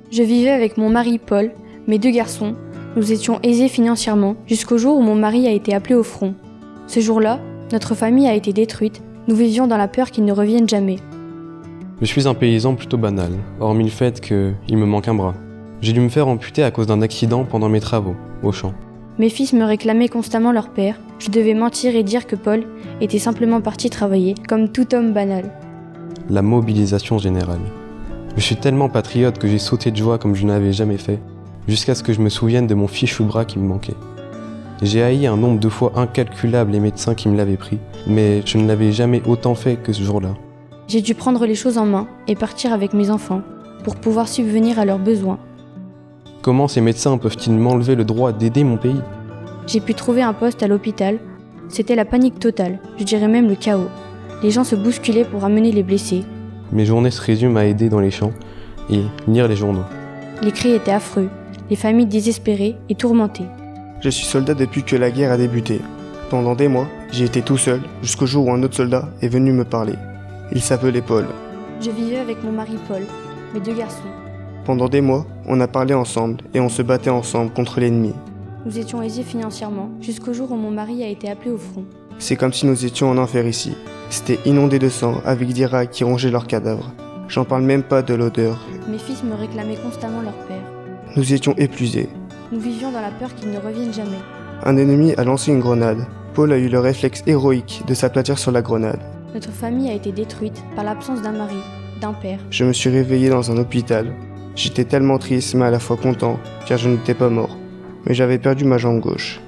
Je vivais avec mon mari Paul, mes 2 garçons. Nous étions aisés financièrement jusqu'au jour où mon mari a été appelé au front. Ce jour-là, notre famille a été détruite. Nous vivions dans la peur qu'il ne revienne jamais. Je suis un paysan plutôt banal, hormis le fait qu'il me manque un bras. J'ai dû me faire amputer à cause d'un accident pendant mes travaux, au champ. Mes fils me réclamaient constamment leur père. Je devais mentir et dire que Paul était simplement parti travailler, comme tout homme banal. La mobilisation générale. Je suis tellement patriote que j'ai sauté de joie comme je n'avais jamais fait, jusqu'à ce que je me souvienne de mon fichu bras qui me manquait. J'ai haï un nombre de fois incalculable les médecins qui me l'avaient pris, mais je ne l'avais jamais autant fait que ce jour-là. J'ai dû prendre les choses en main et partir avec mes enfants, pour pouvoir subvenir à leurs besoins. Comment ces médecins peuvent-ils m'enlever le droit d'aider mon pays ? J'ai pu trouver un poste à l'hôpital. C'était la panique totale, je dirais même le chaos. Les gens se bousculaient pour amener les blessés. Mes journées se résument à aider dans les champs et lire les journaux. Les cris étaient affreux, les familles désespérées et tourmentées. Je suis soldat depuis que la guerre a débuté. Pendant des mois, j'ai été tout seul, jusqu'au jour où un autre soldat est venu me parler. Il s'appelait Paul. Je vivais avec mon mari Paul, mes 2 garçons. Pendant des mois, on a parlé ensemble et on se battait ensemble contre l'ennemi. Nous étions aisés financièrement, jusqu'au jour où mon mari a été appelé au front. C'est comme si nous étions en enfer ici. C'était inondé de sang, avec des rats qui rongeaient leurs cadavres. J'en parle même pas de l'odeur. Mes fils me réclamaient constamment leur père. Nous étions épuisés. Nous vivions dans la peur qu'ils ne reviennent jamais. Un ennemi a lancé une grenade. Paul a eu le réflexe héroïque de s'aplatir sur la grenade. Notre famille a été détruite par l'absence d'un mari, d'un père. Je me suis réveillé dans un hôpital. J'étais tellement triste mais à la fois content, car je n'étais pas mort. Mais j'avais perdu ma jambe gauche.